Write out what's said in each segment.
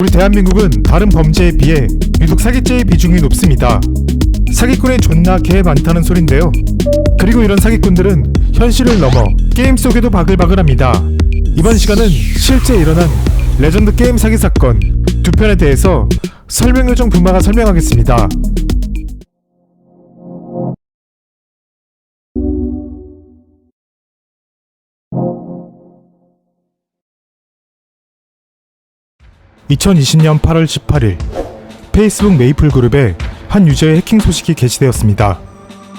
우리 대한민국은 다른 범죄에 비해 유독 사기죄의 비중이 높습니다. 사기꾼이 존나 개 많다는 소린데요. 그리고 이런 사기꾼들은 현실을 넘어 게임 속에도 바글바글합니다. 이번 시간은 실제 일어난 레전드 게임 사기 사건 두 편에 대해서 설명 요정 분마가 설명하겠습니다. (2020년 8월 18일) 페이스북 메이플 그룹에 한 유저의 해킹 소식이 게시되었습니다.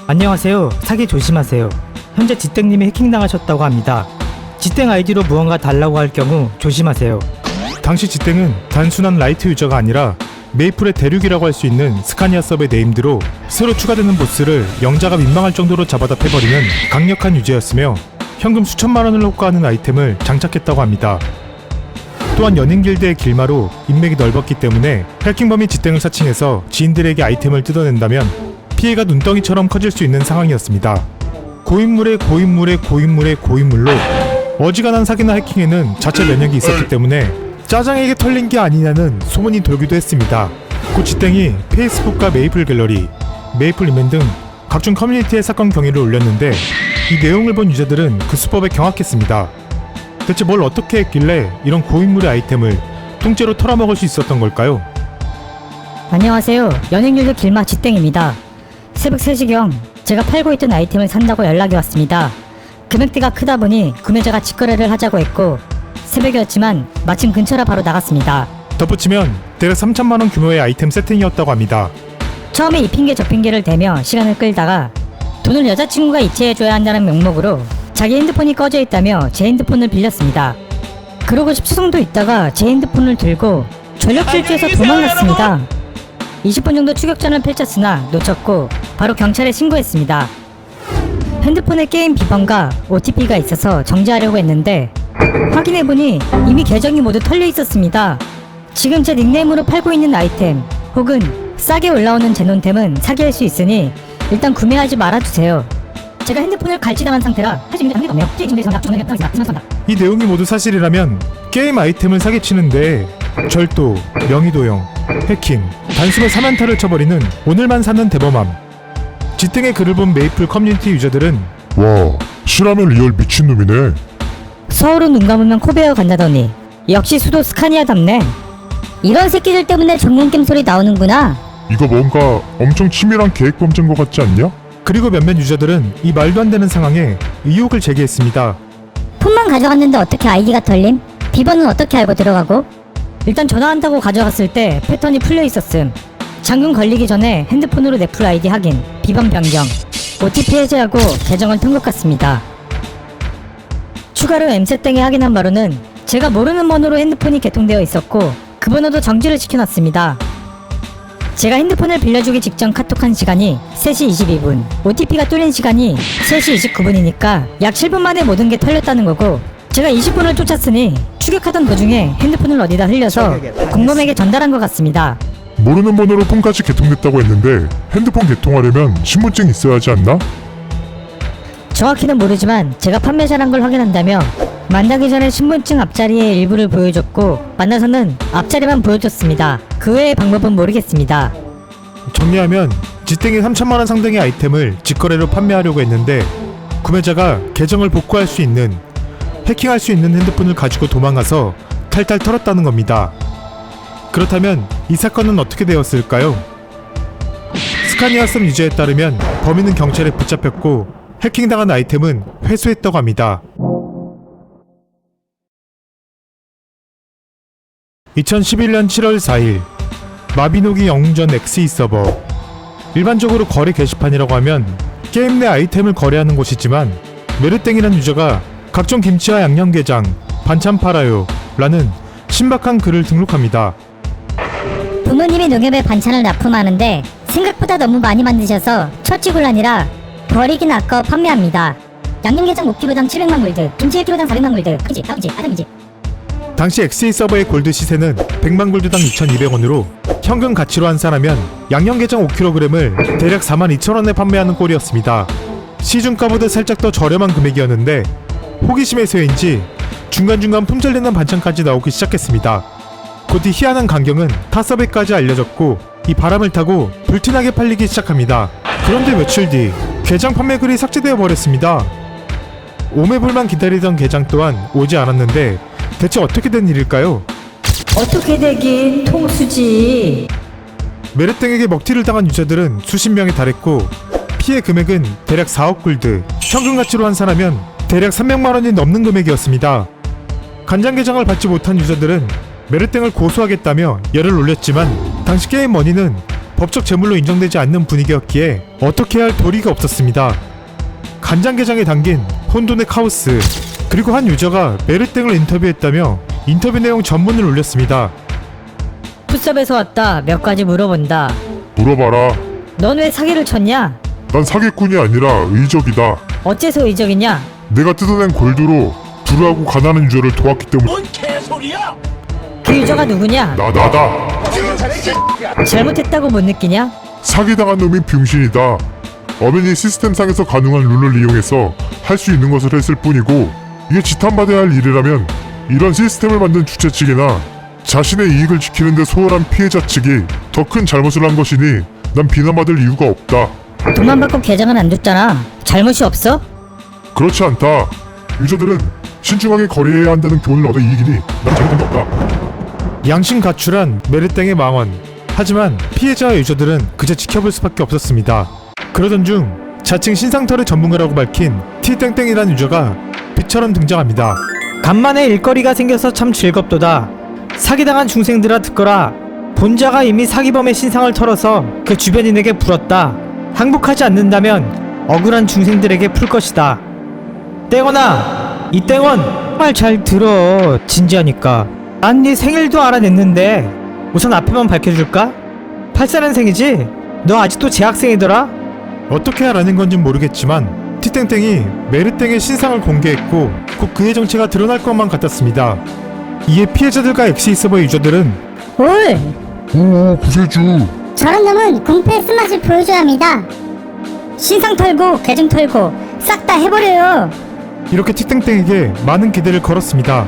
안녕하세요. 사기 조심하세요. 현재 지땡님이 해킹당하셨다고 합니다. 지땡 아이디로 무언가 달라고 할 경우 조심하세요. 당시 지땡은 단순한 라이트 유저가 아니라 메이플의 대륙이라고 할 수 있는 스카니아 서버의 네임드로 새로 추가되는 보스를 영자가 민망할 정도로 잡아다 패버리는 강력한 유저였으며 현금 수천만 원을 호가하는 아이템을 장착했다고 합니다. 또한 연인 길드의 길마로 인맥이 넓었기 때문에 해킹범이 지땡을 사칭해서 지인들에게 아이템을 뜯어낸다면 피해가 눈덩이처럼 커질 수 있는 상황이었습니다. 고인물의 고인물의 고인물의 고인물로 어지간한 사기나 해킹에는 자체 면역이 있었기 때문에 짜장에게 털린 게 아니냐는 소문이 돌기도 했습니다. 고 지땡이 페이스북과 메이플 갤러리, 메이플 이멘 등 각종 커뮤니티에 사건 경위를 올렸는데 이 내용을 본 유저들은 그 수법에 경악했습니다. 대체 뭘 어떻게 했길래 이런 고인물의 아이템을 통째로 털어먹을 수 있었던 걸까요? 안녕하세요. 연예인율도 길마 지땡입니다. 새벽 3시경 제가 팔고 있던 아이템을 산다고 연락이 왔습니다. 금액대가 크다 보니 구매자가 직거래를 하자고 했고 새벽이었지만 마침 근처라 바로 나갔습니다. 덧붙이면 대략 3천만 원 규모의 아이템 세팅이었다고 합니다. 처음에 이 핑계 저 핑계를 대며 시간을 끌다가 돈을 여자친구가 이체해줘야 한다는 명목으로 자기 핸드폰이 꺼져 있다며 제 핸드폰을 빌렸습니다. 그러고 10초 정도 있다가 제 핸드폰을 들고 전력 질주해서 도망갔습니다. 20분 정도 추격전을 펼쳤으나 놓쳤고 바로 경찰에 신고했습니다. 핸드폰에 게임 비번과 OTP가 있어서 정지하려고 했는데 확인해보니 이미 계정이 모두 털려 있었습니다. 지금 제 닉네임으로 팔고 있는 아이템 혹은 싸게 올라오는 제 논템은 사기할 수 있으니 일단 구매하지 말아주세요. 제가 핸드폰을 갈취당한 상태라 할 수 있는 게 없네요. 이 내용이 모두 사실이라면 게임 아이템을 사기치는데 절도, 명의도용, 해킹, 단숨에 사면타를 쳐버리는 오늘만 사는 대범함. 지땡의 글을 본 메이플 커뮤니티 유저들은 와, 실하면 리얼 미친놈이네. 서울은 눈 감으면 코 베어 간다더니 역시 수도 스카니아답네. 이런 새끼들 때문에 전문게임 소리 나오는구나. 이거 뭔가 엄청 치밀한 계획 범죄인 것 같지 않냐? 그리고 몇몇 유저들은 이 말도 안 되는 상황에 의혹을 제기했습니다. 폰만 가져갔는데 어떻게 아이디가 털림? 비번은 어떻게 알고 들어가고? 일단 전화한다고 가져갔을 때 패턴이 풀려 있었음. 잠금 걸리기 전에 핸드폰으로 넷플 아이디 확인, 비번 변경, OTP 해제하고 계정을 튼 것 같습니다. 추가로 엠셋땡이 확인한 바로는 제가 모르는 번호로 핸드폰이 개통되어 있었고 그 번호도 정지를 시켜놨습니다. 제가 핸드폰을 빌려주기 직전 카톡한 시간이 3시 22분, OTP가 뚫린 시간이 3시 29분이니까 약 7분 만에 모든 게 털렸다는 거고 제가 20분을 쫓았으니 추격하던 도중에 핸드폰을 어디다 흘려서 공범에게 전달한 것 같습니다. 모르는 번호로 폰까지 개통됐다고 했는데 핸드폰 개통하려면 신분증 있어야 하지 않나? 정확히는 모르지만 제가 판매자란 걸 확인한다며 만나기 전에 신분증 앞자리의 일부를 보여줬고 만나서는 앞자리만 보여줬습니다. 그 외의 방법은 모르겠습니다. 정리하면 지땡이 3천만 원 상당의 아이템을 직거래로 판매하려고 했는데 구매자가 계정을 복구할 수 있는, 해킹할 수 있는 핸드폰을 가지고 도망가서 탈탈 털었다는 겁니다. 그렇다면 이 사건은 어떻게 되었을까요? 스카니아 썸 유저에 따르면 범인은 경찰에 붙잡혔고 해킹당한 아이템은 회수했다고 합니다. 2011년 7월 4일 마비노기 영웅전 XE 서버. 일반적으로 거래 게시판이라고 하면 게임 내 아이템을 거래하는 곳이지만 메르땡이란 유저가 각종 김치와 양념게장, 반찬 팔아요 라는 신박한 글을 등록합니다. 부모님이 농협에 반찬을 납품하는데 생각보다 너무 많이 만드셔서 처치곤란이라 버리긴 아까워 판매합니다. 양념게장 5kg당 700만 골드, 김치 1kg당 400만 골드. 그지? 아버지, 아담이지. 당시 XE 서버의 골드 시세는 100만 골드당 2,200원으로 현금 가치로 환산하면 양념게장 5kg을 대략 42,000원에 판매하는 꼴이었습니다. 시중가보다 살짝 더 저렴한 금액이었는데 호기심에서인지 중간중간 품절되는 반찬까지 나오기 시작했습니다. 곧 이 희한한 광경은 타 서버까지 알려졌고 이 바람을 타고 불티나게 팔리기 시작합니다. 그런데 며칠 뒤 계정 판매글이 삭제되어 버렸습니다. 오매불만 기다리던 계정 또한 오지 않았는데 대체 어떻게 된 일일까요? 어떻게 되긴 통수지. 메르땡에게 먹튀를 당한 유저들은 수십 명에 달했고 피해 금액은 대략 4억 골드, 현금 가치로 환산하면 대략 300만 원이 넘는 금액이었습니다. 간장 계정을 받지 못한 유저들은 메르땡을 고소하겠다며 열을 올렸지만 당시 게임 머니는 법적 제물로 인정되지 않는 분위기였기에 어떻게 해야 할 도리가 없었습니다. 간장 계정에 담긴 혼돈의 카오스, 그리고 한 유저가 메르땡을 인터뷰했다며 인터뷰 내용 전문을 올렸습니다. 풋섭에서 왔다. 몇 가지 물어본다. 물어봐라. 넌 왜 사기를 쳤냐? 난 사기꾼이 아니라 의적이다. 어째서 의적이냐? 내가 뜯어낸 골드로 불우하고 가난한 유저를 도왔기 때문에. 그 유저가 누구냐? 나다. 잘못했다고 못 느끼냐? 사기당한 놈이 병신이다. 어민이 시스템상에서 가능한 룰을 이용해서 할 수 있는 것을 했을 뿐이고 이게 지탄받아야 할 일이라면 이런 시스템을 만든 주체 측이나 자신의 이익을 지키는 데 소홀한 피해자 측이 더 큰 잘못을 한 것이니 난 비난받을 이유가 없다. 돈만 받고 계정은 안 줬잖아. 잘못이 없어? 그렇지 않다. 유저들은 신중하게 거래해야 한다는 교훈을 얻어 이익이니 난 잘못한 게 없다. 양심 가출한 메르땡의 망언. 하지만 피해자와 유저들은 그저 지켜볼 수밖에 없었습니다. 그러던 중 자칭 신상털의 전문가라고 밝힌 T땡땡이라는 유저가 빛처럼 등장합니다. 간만에 일거리가 생겨서 참 즐겁도다. 사기당한 중생들아 듣거라. 본자가 이미 사기범의 신상을 털어서 그 주변인에게 풀었다. 항복하지 않는다면 억울한 중생들에게 풀 것이다. 땡원아, 이 땡원 말 잘 들어. 진지하니까. 난 네 생일도 알아냈는데 우선 앞에만 밝혀줄까? 84년생이지? 너 아직도 재학생이더라? 어떻게 하라는 건진 모르겠지만 T땡땡이 메르땡의 신상을 공개했고 곧 그의 정체가 드러날 것만 같았습니다. 이에 피해자들과 엑시 서버 유저들은 올! 오 구세주. 저런 놈은 공패의 쓴맛을 보여줘야 합니다. 신상 털고 계정 털고 싹 다 해버려요. 이렇게 T땡땡에게 많은 기대를 걸었습니다.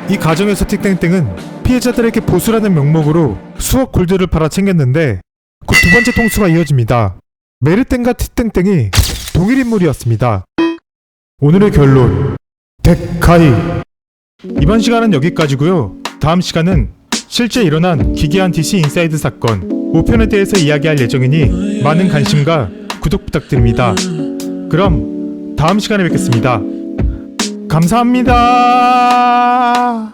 이 과정에서 T땡땡은 피해자들에게 보수라는 명목으로 수억 골드를 팔아 챙겼는데 곧 두 번째 통수가 이어집니다. 메르땡과 T땡땡이 동일 인물이었습니다. 오늘의 결론, 데카이. 이번 시간은 여기까지고요. 다음 시간은 실제 일어난 기괴한 DC 인사이드 사건 5편에 대해서 이야기할 예정이니 많은 관심과 구독 부탁드립니다. 그럼 다음 시간에 뵙겠습니다. 감사합니다.